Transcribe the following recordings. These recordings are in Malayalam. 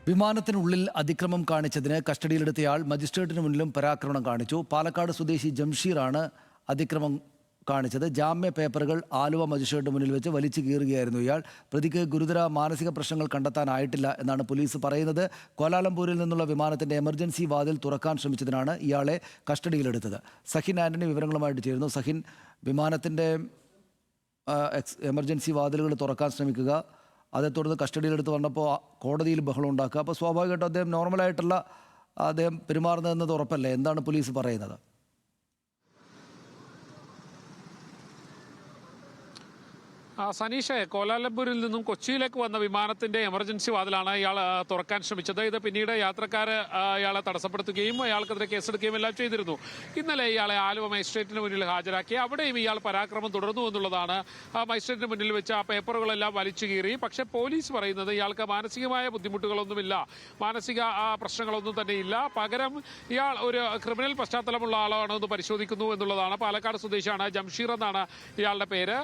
വിമാനത്തിനുള്ളിൽ അതിക്രമം കാണിച്ചതിന് കസ്റ്റഡിയിലെടുത്തയാൾ മജിസ്ട്രേറ്റിന് മുന്നിലും പരാക്രമണം കാണിച്ചു. പാലക്കാട് സ്വദേശി ജംഷീറാണ് അതിക്രമം കാണിച്ചത്. ജാമ്യ പേപ്പറുകൾ ആലുവ മജിസ്ട്രേറ്റിന് മുന്നിൽ വെച്ച് വലിച്ചു കീറുകയായിരുന്നു ഇയാൾ. പ്രതിക്ക് ഗുരുതര മാനസിക പ്രശ്നങ്ങൾ കണ്ടെത്താനായിട്ടില്ല എന്നാണ് പോലീസ് പറയുന്നത്. കോലാലംപൂരിൽ നിന്നുള്ള വിമാനത്തിന്റെ എമർജൻസി വാതിൽ തുറക്കാൻ ശ്രമിച്ചതിനാണ് ഇയാളെ കസ്റ്റഡിയിലെടുത്തത്. സഹിൻ ആന്റണി വിവരങ്ങളുമായിട്ട് ചേരുന്നു. സഹിൻ, വിമാനത്തിന്റെ എമർജൻസി വാതിലുകൾ തുറക്കാൻ ശ്രമിക്കുക, അതേ തുടർന്ന് കസ്റ്റഡിയിലെടുത്ത് വന്നപ്പോൾ കോടതിയിൽ ബഹളം ഉണ്ടാക്കുക. അപ്പോൾ സ്വാഭാവികമായിട്ടും അദ്ദേഹം നോർമലായിട്ടല്ല അദ്ദേഹം പെരുമാറുന്നതെന്നത് ഉറപ്പല്ലേ? എന്താണ് പോലീസ് പറയുന്നത്? സനീഷ്, കോലാലംപൂരിൽ നിന്നും കൊച്ചിയിലേക്ക് വന്ന വിമാനത്തിന്റെ എമർജൻസി വാതിലാണ് ഇയാൾ തുറക്കാൻ ശ്രമിച്ചത്. ഇത് പിന്നീട് യാത്രക്കാർ ഇയാളെ തടസ്സപ്പെടുത്തുകയും അയാൾക്കെതിരെ കേസെടുക്കുകയും എല്ലാം ചെയ്തിരുന്നു. ഇന്നലെ ഇയാളെ ആലുവ മജിസ്ട്രേറ്റിന് മുന്നിൽ ഹാജരാക്കി. അവിടെയും ഇയാൾ പരാക്രമം തുടർന്നു എന്നുള്ളതാണ്. മജിസ്ട്രേറ്റിന് മുന്നിൽ വെച്ച് ആ പേപ്പറുകളെല്ലാം വലിച്ചു കീറി. പക്ഷേ പോലീസ് പറയുന്നത് ഇയാൾക്ക് മാനസികമായ ബുദ്ധിമുട്ടുകളൊന്നുമില്ല, മാനസിക പ്രശ്നങ്ങളൊന്നും തന്നെയില്ല. പകരം ഇയാൾ ഒരു ക്രിമിനൽ പശ്ചാത്തലമുള്ള ആളാണെന്ന് പരിശോധിക്കുന്നു എന്നുള്ളതാണ്. പാലക്കാട് സ്വദേശിയാണ്, ജംഷീർ എന്നാണ് ഇയാളുടെ പേര്.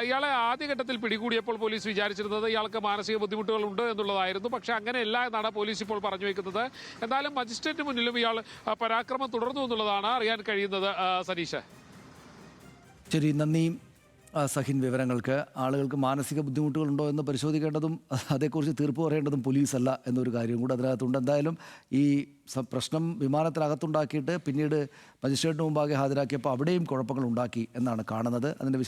ഇയാളെ ആദ്യഘട്ടത്തിൽ പിടികൂടിയപ്പോൾ പോലീസ് വിചാരിച്ചിരുന്നത് ഇയാൾക്ക് മാനസിക ബുദ്ധിമുട്ടുകളുണ്ട് എന്നുള്ളതായിരുന്നു. പക്ഷേ അങ്ങനെയല്ല എന്നാണ് പോലീസ് ഇപ്പോൾ പറഞ്ഞു വയ്ക്കുന്നത്. എന്തായാലും മജിസ്ട്രേറ്റിന് മുന്നിലും ഇയാൾ പരാക്രമം തുടർന്നു എന്നുള്ളതാണ് അറിയാൻ കഴിയുന്നത്. സനീഷ്, ശരി, നന്ദി സഹിൻ വിവരങ്ങൾക്ക്. ആളുകൾക്ക് മാനസിക ബുദ്ധിമുട്ടുകളുണ്ടോ എന്ന് പരിശോധിക്കേണ്ടതും അതേക്കുറിച്ച് തീർപ്പ് പറയേണ്ടതും പോലീസല്ല എന്നൊരു കാര്യം കൂടെ അതിനകത്തുണ്ട്. എന്തായാലും ഈ പ്രശ്നം വിമാനത്തിനകത്തുണ്ടാക്കിയിട്ട് പിന്നീട് മജിസ്ട്രേറ്റിന് മുമ്പാകെ ഹാജരാക്കിയപ്പോൾ അവിടെയും കുഴപ്പങ്ങൾ ഉണ്ടാക്കി എന്നാണ് കാണുന്നത്. അതിൻ്റെ